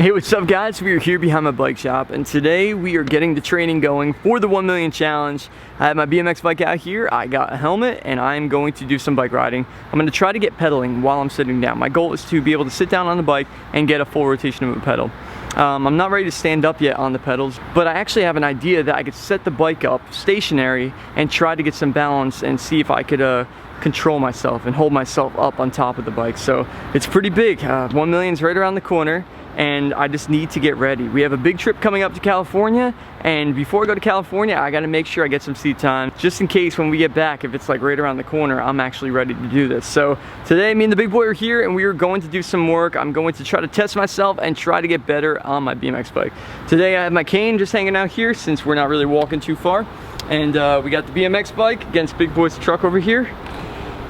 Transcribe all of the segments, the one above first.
Hey, what's up guys? We are here behind my bike shop and today we are getting the training going for the 1 million challenge. I have my BMX bike out here, I got a helmet, and I'm going to do some bike riding. I'm going to try to get pedaling while I'm sitting down. My goal is to be able to sit down on the bike and get a full rotation of a pedal. I'm not ready to stand up yet on the pedals, but I actually have an idea that I could set the bike up stationary and try to get some balance and see if I could control myself and hold myself up on top of the bike. So it's pretty big. 1 million's right around the corner and I just need to get ready. We have a big trip coming up to California, and before I go to California I gotta make sure I get some seat time just in case when we get back, if it's like right around the corner, I'm actually ready to do this. So today me and the big boy are here and we are going to do some work. I'm going to try to test myself and try to get better on my BMX bike. Today I have my cane just hanging out here since we're not really walking too far, and we got the BMX bike against big boy's truck over here.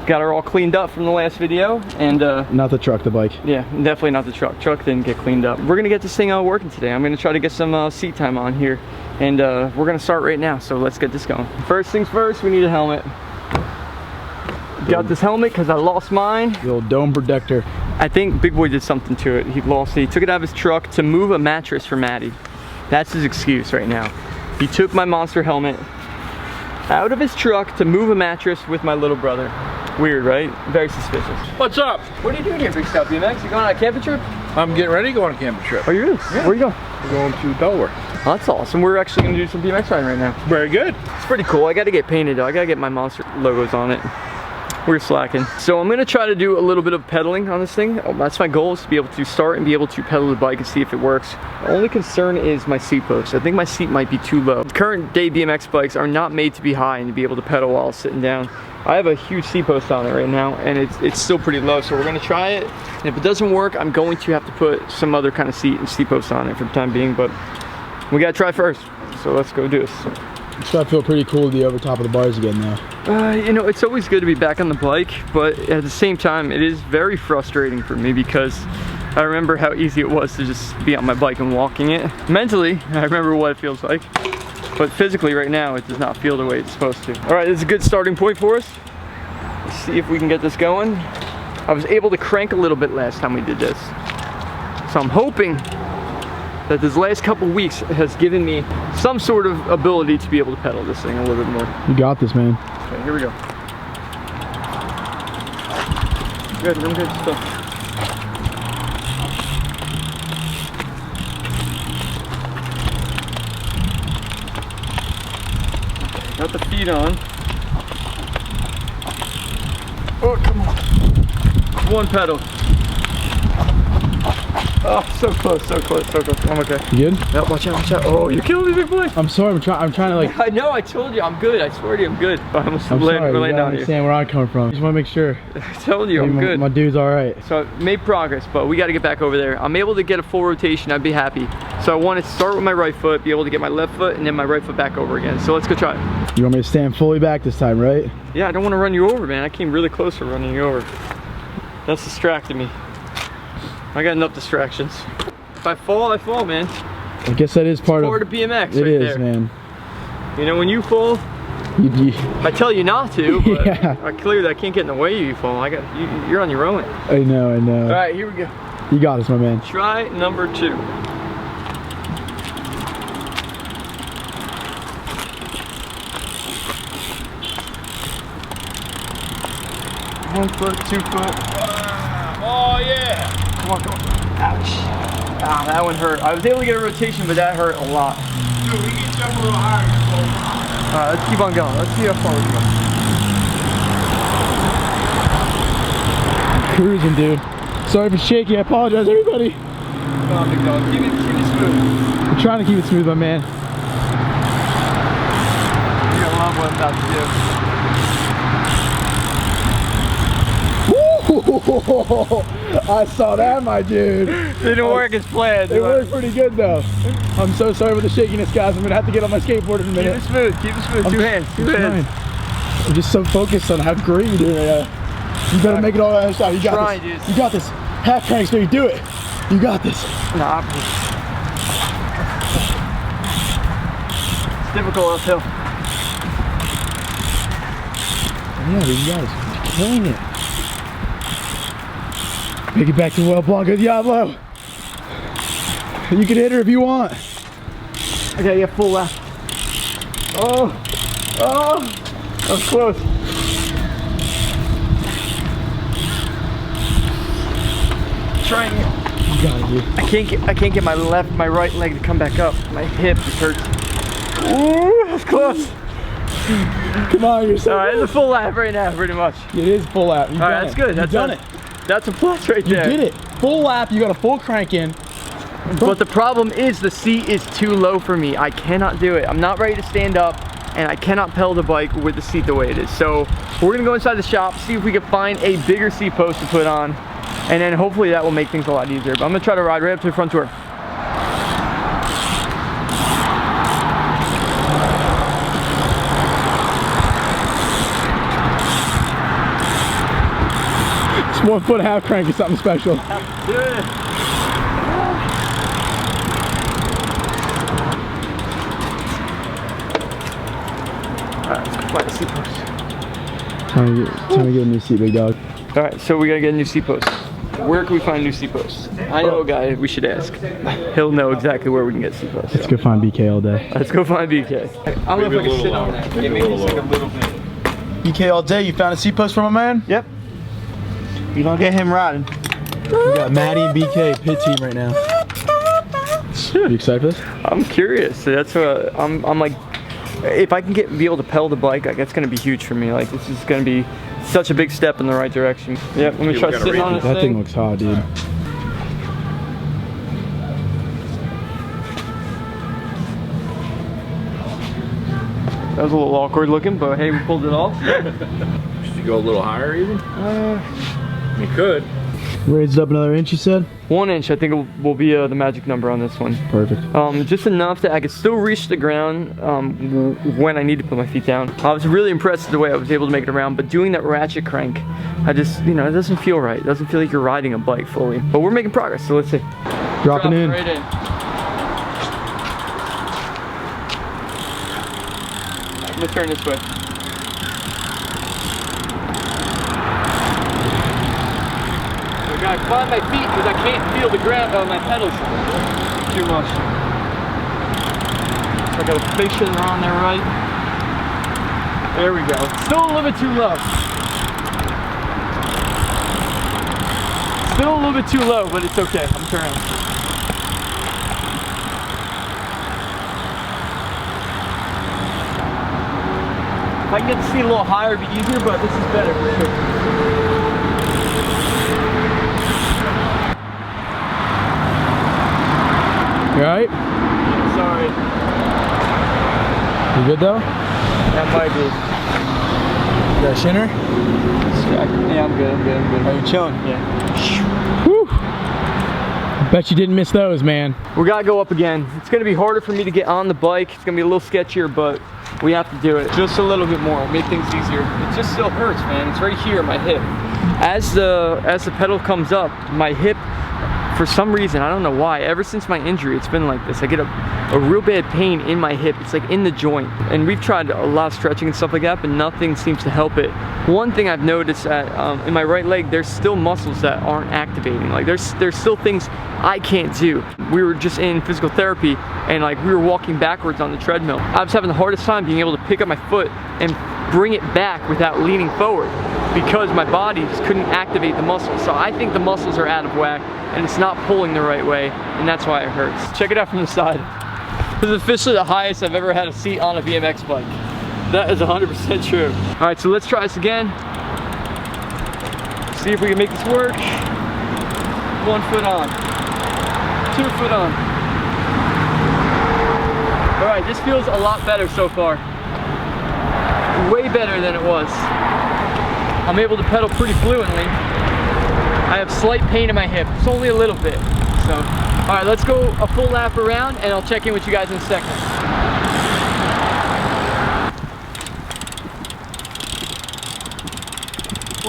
Got her all cleaned up from the last video, and not the truck, the bike. Yeah, definitely not the truck. Truck didn't get cleaned up. We're gonna get this thing working today. I'm gonna try to get some seat time on here, and we're gonna start right now. So let's get this going. First things first, we need a helmet. Got this helmet because I lost mine. The old dome protector. I think Big Boy did something to it. He lost it. He took it out of his truck to move a mattress for Maddie. That's his excuse right now. He took my monster helmet out of his truck to move a mattress with my little brother. Weird, right? Very suspicious. What's up? What are you doing here, Big Scout BMX? You going on a camping trip? I'm getting ready to go on a camping trip. Are you really? Yeah. Where are you going? We're going to Delaware. Oh, that's awesome. We're actually going to do some BMX riding right now. Very good. It's pretty cool. I got to get painted though. I got to get my monster logos on it. We're slacking. So I'm going to try to do a little bit of pedaling on this thing. That's my goal, is to be able to start and be able to pedal the bike and see if it works. The only concern is my seat post. I think my seat might be too low. Current day BMX bikes are not made to be high and to be able to pedal while sitting down. I have a huge seat post on it right now and it's still pretty low, so we're going to try it. And if it doesn't work, I'm going to have to put some other kind of seat post on it for the time being, but we got to try first. So let's go do this. So I feel pretty cool to be over top of the bars again though. You know, it's always good to be back on the bike, but at the same time, it is very frustrating for me because I remember how easy it was to just be on my bike and walking it. Mentally, I remember what it feels like, but physically right now, it does not feel the way it's supposed to. All right, this is a good starting point for us. Let's see if we can get this going. I was able to crank a little bit last time we did this, so I'm hoping that this last couple weeks has given me some sort of ability to be able to pedal this thing a little bit more. You got this, man. Okay, here we go. Good, I'm good still. Okay, got the feet on. Oh, come on. One pedal. Oh, so close, so close, so close. I'm okay. You good? Yep, watch out, watch out. Oh, you're killing me, big boy. I'm sorry, I'm trying to like... I know, I told you, I'm good. I swear to you, I'm good. I almost landed on you. I understand where I'm coming from. I just want to make sure. I told you, I'm good. My dude's all right. So I made progress, but we got to get back over there. I'm able to get a full rotation, I'd be happy. So I want to start with my right foot, be able to get my left foot, and then my right foot back over again. So let's go try it. You want me to stand fully back this time, right? Yeah, I don't want to run you over, man. I came really close to running you over. That's distracting me. I got enough distractions. If I fall, I fall, man. I guess that is part of BMX. It right is, there. man. You know, when you fall, I tell you not to, but yeah. Clearly I can't get in the way of you fall. You're on your own. I know, I know. All right, here we go. You got this, my man. Try number 2. One foot, 2 foot. Oh yeah! Come on, come on. Ouch. Ah, that one hurt. I was able to get a rotation, but that hurt a lot. Dude, we can jump a little higher. Alright, let's keep on going. Let's see how far we go. Cruising, dude. Sorry if it's shaky. I apologize, everybody. Come on, big dog. Keep it smooth. I'm trying to keep it smooth, my man. You're gonna love what I'm about to do. I saw that, my dude. Didn't work as planned. It worked pretty good though. I'm so sorry for the shakiness, guys. I'm gonna have to get on my skateboard in a minute. Keep it smooth. Keep it smooth. Two hands. Two hands. I'm just so focused on how great you're doing right now. You better make it all the other side. You got this. Dude. You got this. Half cranks, baby. Do it. You got this. Nah. It's difficult uphill. Yeah, dude, you guys. You're killing it. Make it back to Well Blanco Diablo. You can hit her if you want. I gotta get full lap. Oh, that was close. Trying. You got it, dude. I can't get my right leg to come back up. My hip just hurts. Ooh, that's close. Come on, you're so Alright, it's a full lap right now, pretty much. It is full lap. Alright, that's good. You've done it. That's a plus right there. You did it. Full lap, you got a full crank in. But the problem is the seat is too low for me. I cannot do it. I'm not ready to stand up, and I cannot pedal the bike with the seat the way it is. So we're gonna go inside the shop, see if we can find a bigger seat post to put on, and then hopefully that will make things a lot easier. But I'm gonna try to ride right up to the front door. It's 1 foot half crank is something special. Yeah. Alright, let's go find a seat post. Trying to get a new seat, big dog. Alright, so we gotta get a new seat post. Where can we find a new seat post? I know a guy we should ask. He'll know exactly where we can get seat posts. Let's go find BK all day. Let's go find BK. I don't know if I can sit on that. Yeah, maybe just like a little bit. BK all day, you found a seat post for my man? Yep. You gonna get him riding. We got Maddie and BK pit team right now. You excited for this? I'm curious. That's what I'm like. If I can be able to pedal the bike, like, that's gonna be huge for me. Like, this is gonna be such a big step in the right direction. Yep. Let me try sitting on this That thing looks hot, dude. That was a little awkward looking, but hey, we pulled it off. Should you go a little higher even? You could. Raised it up another inch, you said? 1 inch, I think, will be the magic number on this one. Perfect. Just enough that I could still reach the ground when I need to put my feet down. I was really impressed with the way I was able to make it around, but doing that ratchet crank, I just, you know, it doesn't feel right. It doesn't feel like you're riding a bike fully. But we're making progress, so let's see. Dropping in. Right in. I'm gonna turn this way. I gotta climb my feet because I can't feel the ground on my pedals too much. So I gotta make sure they're on there right. There we go. Still a little bit too low. Still a little bit too low, but it's okay. I'm turning. If I can get the seat a little higher, it'd be easier, but this is better for sure. You alright? Yeah, sorry. You good though? That might be. You got a shinner? Yeah, I'm good. Are you chilling? Yeah. Whew. Bet you didn't miss those, man. We gotta go up again. It's gonna be harder for me to get on the bike. It's gonna be a little sketchier, but we have to do it just a little bit more. Make things easier. It just still hurts, man. It's right here, my hip. As the pedal comes up, my hip, for some reason, I don't know why, ever since my injury, it's been like this. I get a real bad pain in my hip. It's like in the joint. And we've tried a lot of stretching and stuff like that, but nothing seems to help it. One thing I've noticed that in my right leg, there's still muscles that aren't activating. Like there's still things I can't do. We were just in physical therapy and like we were walking backwards on the treadmill. I was having the hardest time being able to pick up my foot and bring it back without leaning forward because my body just couldn't activate the muscles. So I think the muscles are out of whack and it's not pulling the right way, and that's why it hurts. Check it out from the side. This is officially the highest I've ever had a seat on a BMX bike. That is 100% true. All right, so let's try this again. See if we can make this work. 1 foot on, 2 foot on. All right, this feels a lot better so far. Way better than it was. I'm able to pedal pretty fluently. I have slight pain in my hip. It's only a little bit. So, all right, let's go a full lap around and I'll check in with you guys in a second.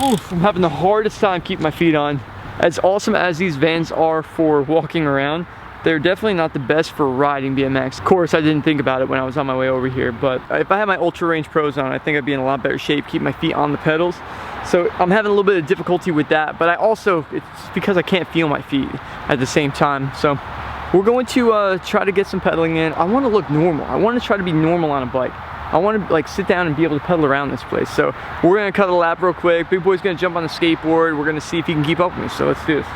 Oof, I'm having the hardest time keeping my feet on. As awesome as these vans are for walking around, they're definitely not the best for riding BMX. Of course, I didn't think about it when I was on my way over here, but if I had my Ultra Range Pros on, I think I'd be in a lot better shape, keep my feet on the pedals. So I'm having a little bit of difficulty with that, but I also, it's because I can't feel my feet at the same time. So we're going to try to get some pedaling in. I want to look normal. I want to try to be normal on a bike. I want to like sit down and be able to pedal around this place. So we're gonna cut a lap real quick. Big boy's gonna jump on the skateboard. We're gonna see if he can keep up with me. So let's do this.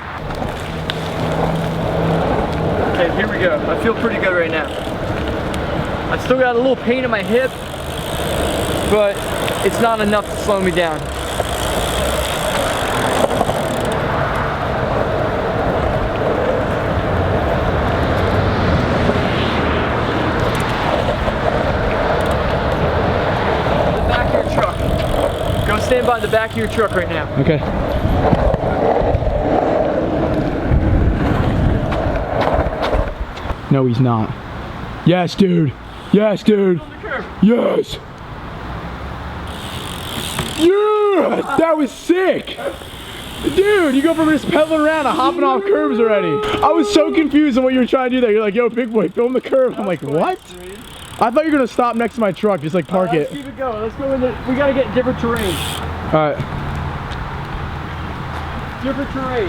Okay, here we go. I feel pretty good right now. I still got a little pain in my hip, but it's not enough to slow me down. Stand by the back of your truck right now. Okay. No, he's not. Yes, dude. Yes, dude. Yes. Yeah, that was sick. Dude, you go from just pedaling around to hopping off curbs already. I was so confused on what you were trying to do there. You're like, yo, big boy, film the curb. I'm like, what? I thought you were gonna stop next to my truck, just like park it. Let's keep it going. Let's go in the, we gotta get different terrain. Alright. Different terrain.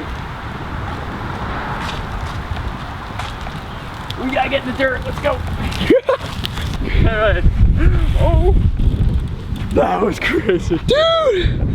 We gotta get in the dirt. Let's go. Alright. Oh. That was crazy. Dude!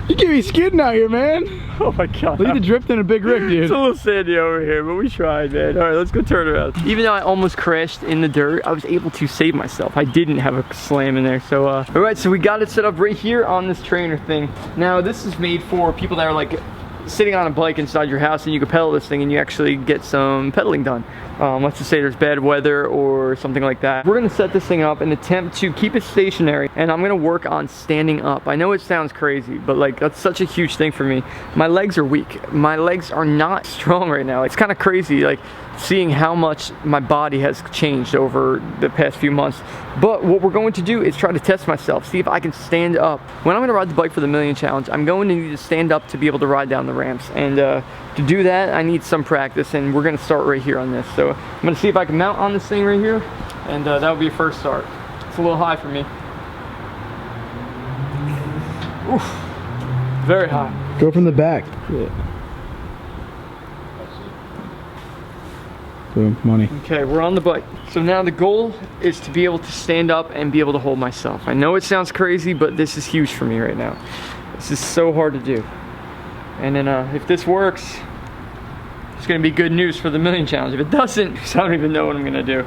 You can't be skidding out here, man. Oh my god. Look at the drift in a big rig, dude. It's a little sandy over here, but we tried, man. All right, let's go turn around. Even though I almost crashed in the dirt, I was able to save myself. I didn't have a slam in there. So, all right, so we got it set up right here on this trainer thing. Now, this is made for people that are like sitting on a bike inside your house and you can pedal this thing and you actually get some pedaling done. Let's just say there's bad weather or something like that. We're gonna set this thing up and attempt to keep it stationary, and I'm gonna work on standing up. I know it sounds crazy, but like that's such a huge thing for me. My legs are weak. My legs are not strong right now. It's kind of crazy, like seeing how much my body has changed over the past few months. But what we're going to do is try to test myself, see if I can stand up. When I'm gonna ride the bike for the Million Challenge, I'm going to need to stand up to be able to ride down the ramps. And to do that, I need some practice, and we're gonna start right here on this. So I'm gonna see if I can mount on this thing right here, and that would be a first start. It's a little high for me. Oof, very high. Go from the back. Yeah. Boom, money. Okay, we're on the bike. So now the goal is to be able to stand up and be able to hold myself. I know it sounds crazy, but this is huge for me right now. This is so hard to do. And then if this works, it's gonna be good news for the Million Challenge. If it doesn't, I don't even know what I'm gonna do.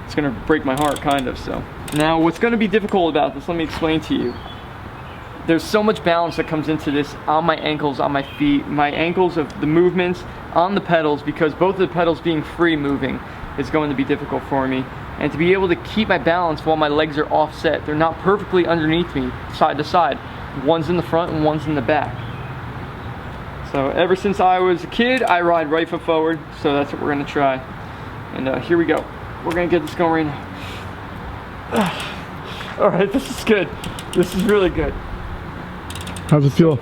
It's gonna break my heart, kind of, so. Now, what's gonna be difficult about this, let me explain to you. There's so much balance that comes into this on my ankles, on my feet, my ankles of the movements, on the pedals, because both of the pedals being free moving is going to be difficult for me. And to be able to keep my balance while my legs are offset, they're not perfectly underneath me, side to side. One's in the front and one's in the back. So ever since I was a kid, I ride right foot forward, so that's what we're gonna try. And here we go. We're gonna get this going right now. All right, this is good. This is really good. How's it feel?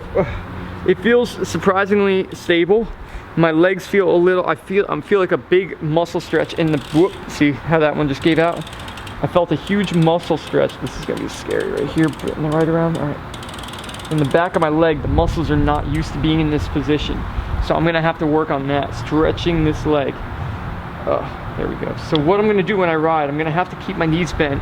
It feels surprisingly stable. My legs feel a little, I feel like a big muscle stretch in the, whoop, see how that one just gave out? I felt a huge muscle stretch. This is gonna be scary right here, putting it right around, all right. In the back of my leg, the muscles are not used to being in this position. So I'm gonna have to work on that, stretching this leg. There we go. So what I'm gonna do when I ride, I'm gonna have to keep my knees bent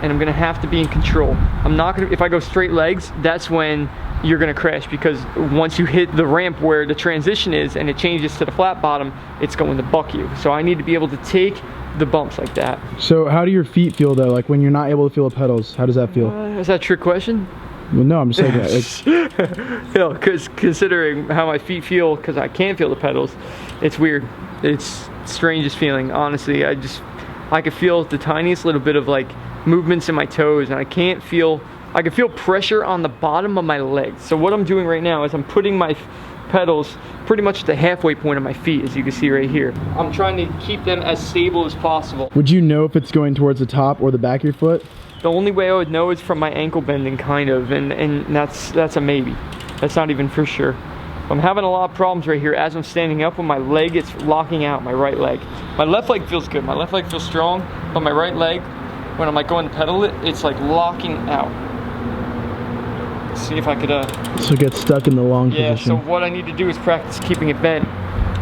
and I'm gonna have to be in control. I'm not gonna, if I go straight legs, that's when you're gonna crash, because once you hit the ramp where the transition is and it changes to the flat bottom, it's going to buck you. So I need to be able to take the bumps like that. So how do your feet feel though? Like when you're not able to feel the pedals, how does that feel? Is that a trick question? Well, no, I'm just saying you know, because considering how my feet feel, because I can't feel the pedals, it's weird. It's strangest feeling, honestly. I can feel the tiniest little bit of like movements in my toes, and I can feel pressure on the bottom of my legs. So what I'm doing right now is I'm putting my pedals pretty much at the halfway point of my feet, as you can see right here. I'm trying to keep them as stable as possible. Would you know if it's going towards the top or the back of your foot? The only way I would know is from my ankle bending, kind of, and that's a maybe. That's not even for sure. I'm having a lot of problems right here as I'm standing up. When my leg gets locking out, my right leg. My left leg feels good. My left leg feels strong, but my right leg, when I'm like going to pedal it, it's like locking out. Let's see if I could So get stuck in the long position. So what I need to do is practice keeping it bent.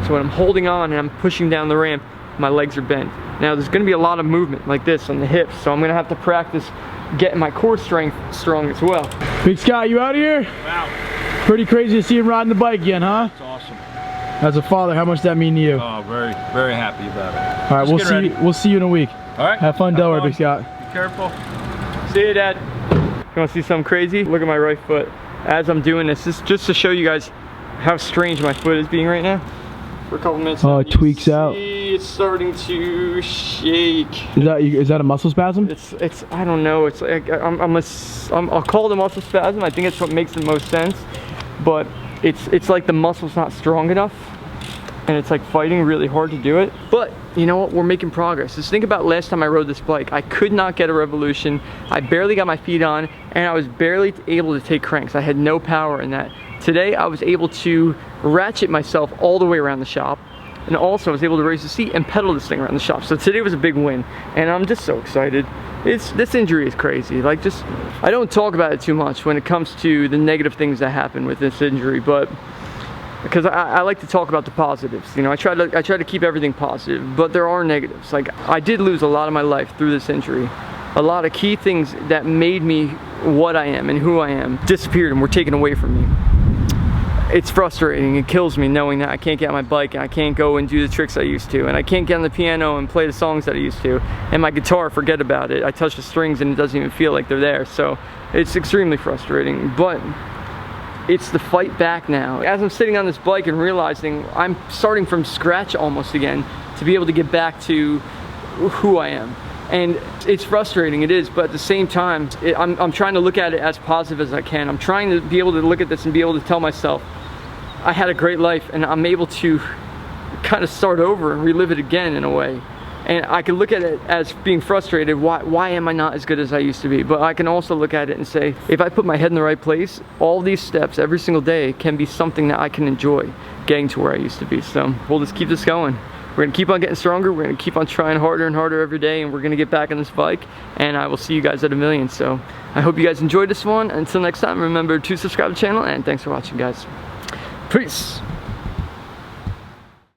So when I'm holding on and I'm pushing down the ramp, my legs are bent. Now there's gonna be a lot of movement like this on the hips, so I'm gonna have to practice getting my core strength strong as well. Big Scott, you out here? Wow. Pretty crazy to see him riding the bike again, huh? It's awesome. As a father, how much does that mean to you? Oh, very, very happy about it. All right, we'll see you in a week. All right. Have fun, Delaware, Big Scott. Be careful. See you, Dad. You wanna see something crazy? Look at my right foot. As I'm doing this is just to show you guys how strange my foot is being right now. For a couple minutes. Oh, it tweaks out. It's starting to shake. Is that a muscle spasm? It's I don't know. It's like I'll call it a muscle spasm. I think it's what makes the most sense. But it's like the muscle's not strong enough, and it's like fighting really hard to do it. But you know what? We're making progress. Just think about last time I rode this bike. I could not get a revolution. I barely got my feet on, and I was barely able to take cranks. I had no power in that. Today I was able to ratchet myself all the way around the shop, and also I was able to raise the seat and pedal this thing around the shop. So today was a big win, and I'm just so excited. This injury is crazy. Like, just I don't talk about it too much when it comes to the negative things that happen with this injury, but because I like to talk about the positives. You know, I try to keep everything positive, but there are negatives. Like, I did lose a lot of my life through this injury. A lot of key things that made me what I am and who I am disappeared and were taken away from me. It's frustrating. It kills me knowing that I can't get on my bike and I can't go and do the tricks I used to, and I can't get on the piano and play the songs that I used to, and my guitar, forget about it. I touch the strings and it doesn't even feel like they're there. So it's extremely frustrating, but it's the fight back now. As I'm sitting on this bike and realizing I'm starting from scratch almost again to be able to get back to who I am. And it's frustrating, it is, but at the same time, I'm trying to look at it as positive as I can. I'm trying to be able to look at this and be able to tell myself, I had a great life and I'm able to kind of start over and relive it again in a way. And I can look at it as being frustrated, why am I not as good as I used to be? But I can also look at it and say, if I put my head in the right place, all these steps every single day can be something that I can enjoy getting to where I used to be. So we'll just keep this going. We're gonna keep on getting stronger, we're gonna keep on trying harder and harder every day, and we're gonna get back on this bike, and I will see you guys at 1,000,000. So I hope you guys enjoyed this one. Until next time, remember to subscribe to the channel, and thanks for watching, guys. Peace.